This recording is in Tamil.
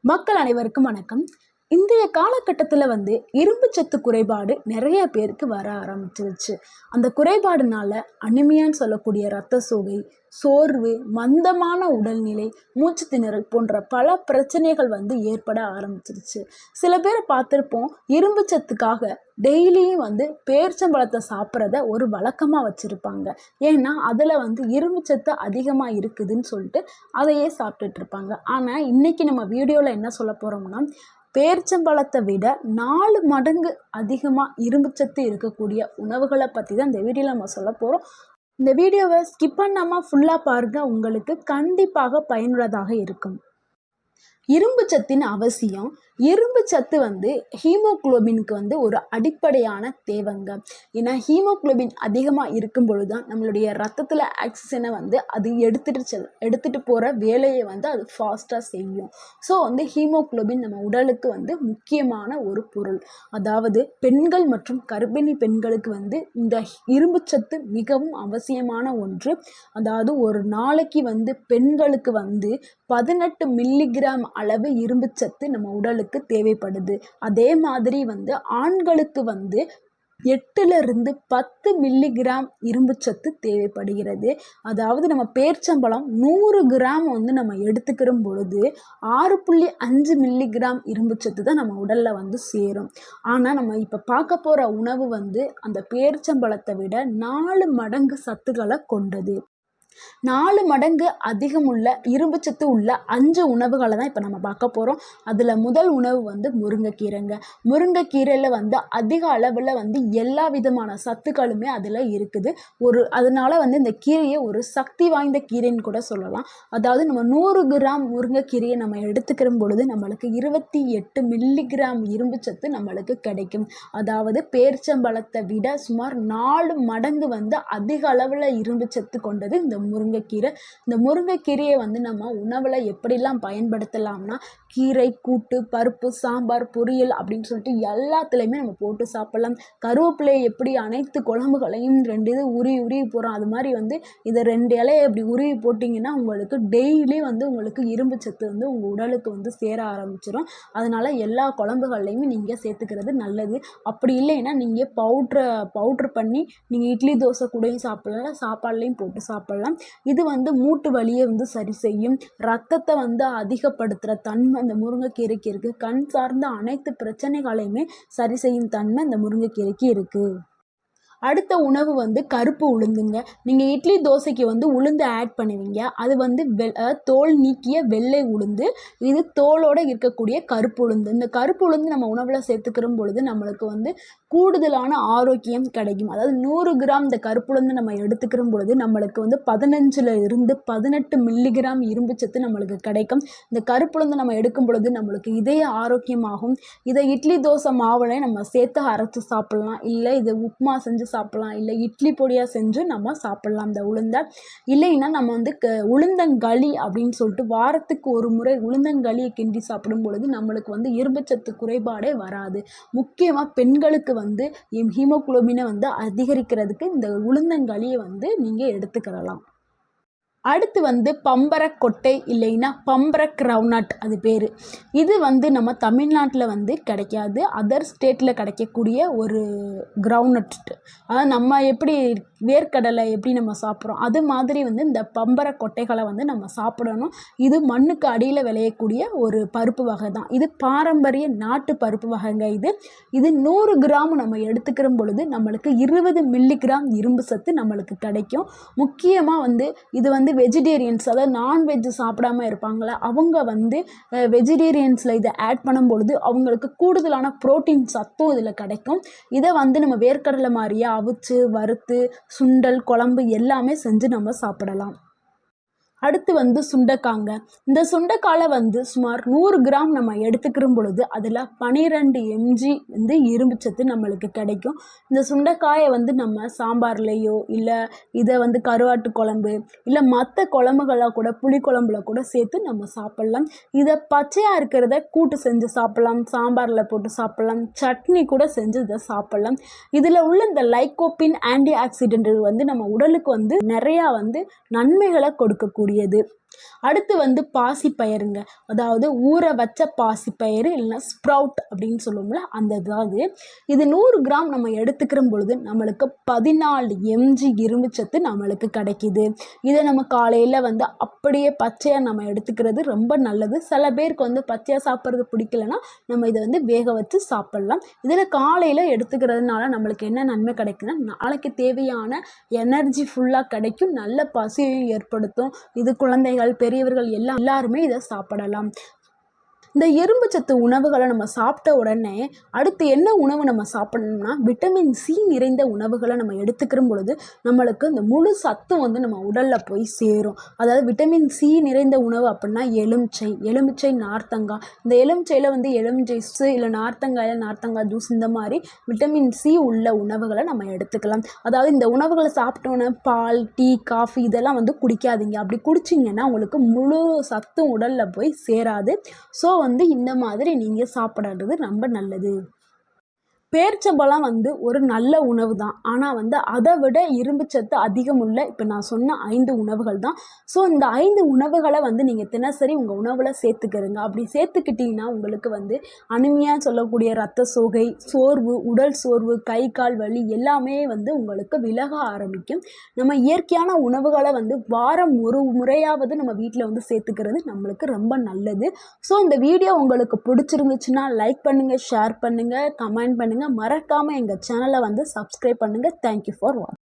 மக்கள் அனைவருக்கும் வணக்கம். இன்றைய காலகட்டத்தில் இரும்பு சத்து குறைபாடு நிறைய பேருக்கு வர ஆரம்பிச்சிருச்சு. அந்த குறைபாடுனால அனிமியான்னு சொல்லக்கூடிய இரத்த சோகை, சோர்வு, மந்தமான உடல்நிலை, மூச்சு திணறல் போன்ற பல பிரச்சனைகள் ஏற்பட ஆரம்பிச்சிருச்சு. சில பேரை பார்த்துருப்போம், இரும்பு சத்துக்காக டெய்லியும் பேரிச்சம்பழத்தை சாப்பிட்றத ஒரு வழக்கமாக வச்சுருப்பாங்க. ஏன்னா அதில் இரும்பு சத்து அதிகமாக இருக்குதுன்னு சொல்லிட்டு அதையே சாப்பிட்டுட்டு இருப்பாங்க. ஆனால் இன்றைக்கி நம்ம வீடியோவில் என்ன சொல்ல போகிறோம்னா, பேரிச்சம்பழத்தை விட 4 மடங்கு அதிகமாக இரும்பு சத்து இருக்கக்கூடிய உணவுகளை பற்றி தான் இந்த வீடியோவில் நம்ம சொல்ல போகிறோம். இந்த வீடியோவை ஸ்கிப் பண்ணாமல் ஃபுல்லாக பாருங்கள், உங்களுக்கு கண்டிப்பாக பயனுள்ளதாக இருக்கும். இரும்பு சத்தின் அவசியம். இரும்பு சத்து ஹீமோகுளோபினுக்கு ஒரு அடிப்படையான தேவைங்க. ஏன்னா ஹீமோகுளோபின் அதிகமாக இருக்கும் பொழுது தான் நம்மளுடைய ரத்தத்தில் ஆக்சிஜனை அது எடுத்துகிட்டு போகிற வேலையை அது ஃபாஸ்ட்டாக செய்யும். ஸோ ஹீமோகுளோபின் நம்ம உடலுக்கு முக்கியமான ஒரு பொருள். அதாவது பெண்கள் மற்றும் கர்ப்பிணி பெண்களுக்கு இந்த இரும்பு சத்து மிகவும் அவசியமான ஒன்று. அதாவது ஒரு நாளைக்கு பெண்களுக்கு 18 மில்லிகிராம் அளவு இரும்பு சத்து நம்ம உடலுக்கு தேவைப்படுது. அதே மாதிரி ஆண்களுக்கு 8லிருந்து 10 மில்லிகிராம் இரும்பு சத்து தேவைப்படுகிறது. அதாவது நம்ம பேரிச்சம்பழம் 100 கிராம் நம்ம எடுத்துக்கிற பொழுது 6.5 மில்லிகிராம் இரும்பு சத்து தான் நம்ம உடலில் சேரும். ஆனால் நம்ம இப்போ பார்க்க போகிற உணவு அந்த பேரிச்சம்பழத்தை விட 4 மடங்கு சத்துக்களை கொண்டது. 4 மடங்கு அதிகமுள்ள இரும்பு சத்து உள்ள 5 உணவுகளை தான் இப்போ நம்ம பார்க்க போகிறோம். அதில் முதல் உணவு முருங்கைக்கீரைங்க. முருங்கைக்கீரையில் அதிக அளவில் எல்லா விதமான சத்துக்களுமே அதில் இருக்குது. அதனால் இந்த கீரையை ஒரு சக்தி வாய்ந்த கீரைன்னு கூட சொல்லலாம். அதாவது நம்ம 100 கிராம் முருங்கைக்கீரையை நம்ம எடுத்துக்கிற பொழுது நம்மளுக்கு 28 மில்லிகிராம் இரும்பு சத்து நம்மளுக்கு கிடைக்கும். அதாவது பேரிச்சம்பழத்தை விட சுமார் 4 மடங்கு அதிக அளவில் இரும்பு சத்து கொண்டது இந்த முருங்கைக்கீரை. இந்த முருங்கைக்கீரையை நம்ம உணவில் எப்படிலாம் பயன்படுத்தலாம்னா, கீரை கூட்டு, பருப்பு, சாம்பார், பொரியல் அப்படின்னு சொல்லிட்டு எல்லாத்துலேயுமே நம்ம போட்டு சாப்பிடலாம். கருவேப்பிலையை எப்படி அனைத்து குழம்புகளையும் 2 இது உருவி போகிறோம், அது மாதிரி இதை 2 இலையை இப்படி உருவி போட்டிங்கன்னா உங்களுக்கு டெய்லி உங்களுக்கு இரும்பு சத்து உங்கள் உடலுக்கு சேர ஆரம்பிச்சிடும். அதனால் எல்லா குழம்புகள்லையுமே நீங்கள் சேர்த்துக்கிறது நல்லது. அப்படி இல்லைன்னா நீங்கள் பவுட்ரு பண்ணி நீங்கள் இட்லி தோசை கூடயும் சாப்பிடலாம், சாப்பாடுலையும் போட்டு சாப்பிடலாம். இது மூட்டு வலியை சரி செய்யும். ரத்தத்தை அதிகப்படுத்துகிற தன்மை இந்த முருங்கைக்கீரைக்கு இருக்குது. கண் சார்ந்த அனைத்து பிரச்சனைகளையுமே சரி செய்யும் தன்மை இந்த முருங்கைக்கீரைக்கு இருக்குது. அடுத்த உணவு கருப்பு உளுந்துங்க. நீங்கள் இட்லி தோசைக்கு உளுந்து ஆட் பண்ணுவீங்க. அது தோல் நீக்கிய வெள்ளை உளுந்து. இது தோலோடு இருக்கக்கூடிய கருப்பு உளுந்து. இந்த கருப்பு உளுந்து நம்ம உணவில் சேர்த்துக்கிற பொழுது நம்மளுக்கு கூடுதலான ஆரோக்கியம் கிடைக்கும். அதாவது 100 கிராம் இந்த கருப்பு உளுந்து நம்ம எடுத்துக்கிற பொழுது நம்மளுக்கு 15லிருந்து 18 மில்லிகிராம் இரும்பு சத்து நம்மளுக்கு கிடைக்கும். இந்த கருப்பு உளுந்து நம்ம எடுக்கும் பொழுது நம்மளுக்கு இதய ஆரோக்கியமாகும். இதை இட்லி தோசை மாவுல நம்ம சேர்த்து அரைச்சி சாப்பிட்லாம். இல்லை இதை உப்புமா செஞ்சு சாப்பிடலாம், இல்லை இட்லி பொடியாக செஞ்சு நம்ம சாப்பிடலாம் இந்த உளுந்தை. இல்லைன்னா நம்ம உளுந்தங்களி அப்படின்னு சொல்லிட்டு வாரத்துக்கு ஒரு முறை உளுந்தங்களியை கிண்டி சாப்பிடும் பொழுது நம்மளுக்கு இரும்புச்சத்து குறைபாடே வராது. முக்கியமாக பெண்களுக்கு ஹீமோகுளோபினை அதிகரிக்கிறதுக்கு இந்த உளுந்தங்களியை நீங்கள் எடுத்துக்கிறலாம். அடுத்து பம்பரக்கொட்டை இல்லைன்னா பம்பர கிரவுனட் அது பேர். இது நம்ம தமிழ்நாட்டில் கிடைக்காது. அதர் ஸ்டேட்டில் கிடைக்கக்கூடிய ஒரு கிரவுனட். அதாவது நம்ம எப்படி வேர்க்கடலை எப்படி நம்ம சாப்பிட்றோம் அது மாதிரி இந்த பம்பரக்கொட்டைகளை நம்ம சாப்பிடணும். இது மண்ணுக்கு அடியில் விளையக்கூடிய ஒரு பருப்பு வகை தான். இது பாரம்பரிய நாட்டு பருப்பு வகைங்க. இது 100 கிராம் நம்ம எடுத்துக்கிற பொழுது நம்மளுக்கு 20 மில்லிகிராம் இரும்பு சத்து நம்மளுக்கு கிடைக்கும். முக்கியமாக இது வெஜிடேரியன்ஸ், அதாவது நான்வெஜ் சாப்பிடாமல் இருப்பாங்களே அவங்க வெஜிடேரியன்ஸில் இதை ஆட் பண்ணும்பொழுது அவங்களுக்கு கூடுதலான புரோட்டீன் சத்தும் இதில் கிடைக்கும். இதை நம்ம வேர்க்கடலை மாதிரியே அவிச்சு வறுத்து சுண்டல் குழம்பு எல்லாமே செஞ்சு நம்ம சாப்பிடலாம். அடுத்து சுண்டைக்காங்க. இந்த சுண்டைக்காயை சுமார் 100 கிராம் நம்ம எடுத்துக்கிற பொழுது அதில் 12 mg இரும்பு சத்து நம்மளுக்கு கிடைக்கும். இந்த சுண்டைக்காயை நம்ம சாம்பார்லேயோ இல்லை இதை கருவாட்டு குழம்பு இல்லை மற்ற குழம்புகளாக கூட புளிக்குழம்புல கூட சேர்த்து நம்ம சாப்பிட்லாம். இதை பச்சையாக இருக்கிறத கூட்டு செஞ்சு சாப்பிட்லாம், சாம்பாரில் போட்டு சாப்பிட்லாம், சட்னி கூட செஞ்சு இதை சாப்பிட்லாம். இதில் உள்ள இந்த லைக்கோபின் ஆன்டி ஆக்சிடென்ட் நம்ம உடலுக்கு நிறையா நன்மைகளை கொடுக்கக்கூடியது. அடுத்து வந்து பாசிப்பயிறுங்க. அதாவது ஊற வச்ச பாசிப்பயிறு இல்லைன்னா ஸ்ப்ரவுட் அப்படின்னு சொல்லுவோம்ல, அந்த அதாவது இது 100 கிராம் நம்ம எடுத்துக்கிற பொழுது நம்மளுக்கு 14 எம்ஜி இரும்புச்சத்து நம்மளுக்கு கிடைக்குது. இதை நம்ம காலையில் வந்து அப்படியே பச்சையாக நம்ம எடுத்துக்கிறது ரொம்ப நல்லது. சில பேருக்கு வந்து பச்சையாக சாப்பிட்றது பிடிக்கலன்னா நம்ம இதை வந்து வேக வச்சு சாப்பிட்லாம். இதில் காலையில் எடுத்துக்கிறதுனால நம்மளுக்கு என்ன நன்மை கிடைக்குன்னா, நாளைக்கு தேவையான எனர்ஜி ஃபுல்லாக கிடைக்கும், நல்ல பசியையும் ஏற்படுத்தும். இது குழந்தைகள் பெரியவர்கள் எல்லாருமே இதை சாப்பிடலாம். இந்த இரும்பு சத்து உணவுகளை நம்ம சாப்பிட்ட உடனே அடுத்து என்ன உணவு நம்ம சாப்பிடணும்னா, விட்டமின் சி நிறைந்த உணவுகளை நம்ம எடுத்துக்கிற பொழுது நம்மளுக்கு இந்த முழு சத்தும் வந்து நம்ம உடலில் போய் சேரும். அதாவது விட்டமின் சி நிறைந்த உணவு அப்படின்னா எலுமிச்சை நார்த்தங்காய். இந்த எலுமிச்சையில் வந்து எலுமிச்சை ஜூஸ் இல்லை நார்த்தங்காய் ஜூஸ், இந்த மாதிரி விட்டமின் சி உள்ள உணவுகளை நம்ம எடுத்துக்கலாம். அதாவது இந்த உணவுகளை சாப்பிட்டோன்னே பால், டீ, காஃபி இதெல்லாம் வந்து குடிக்காதீங்க. அப்படி குடிச்சிங்கன்னா உங்களுக்கு முழு சத்தும் உடலில் போய் சேராது. ஸோ வந்து இந்த மாதிரி நீங்கள் சாப்பிடாதது ரொம்ப நல்லது. பேரிச்சம்பழம் வந்து ஒரு நல்ல உணவு தான். ஆனால் வந்து அதை விட இரும்புச்சத்து அதிகம் உள்ள இப்போ நான் சொன்ன 5 உணவுகள் தான். ஸோ இந்த 5 உணவுகளை வந்து நீங்கள் தினசரி உங்கள் உணவில் சேர்த்துக்கிறங்க. அப்படி சேர்த்துக்கிட்டிங்கன்னா உங்களுக்கு வந்து அனிமியான்னு சொல்லக்கூடிய இரத்த சோகை, சோர்வு, உடல் சோர்வு, கை கால் வலி எல்லாமே வந்து உங்களுக்கு விலக ஆரம்பிக்கும். நம்ம இயற்கையான உணவுகளை வந்து வாரம் ஒரு முறையாவது நம்ம வீட்டில் வந்து சேர்த்துக்கிறது நம்மளுக்கு ரொம்ப நல்லது. ஸோ இந்த வீடியோ உங்களுக்கு பிடிச்சிருந்துச்சுன்னா லைக் பண்ணுங்கள், ஷேர் பண்ணுங்கள், கமெண்ட் பண்ணுங்கள். மறக்காமல் எங்கள் சேனலை வந்து சப்ஸ்கிரைப் பண்ணுங்கள். தேங்க்யூ ஃபார் வாட்சிங்.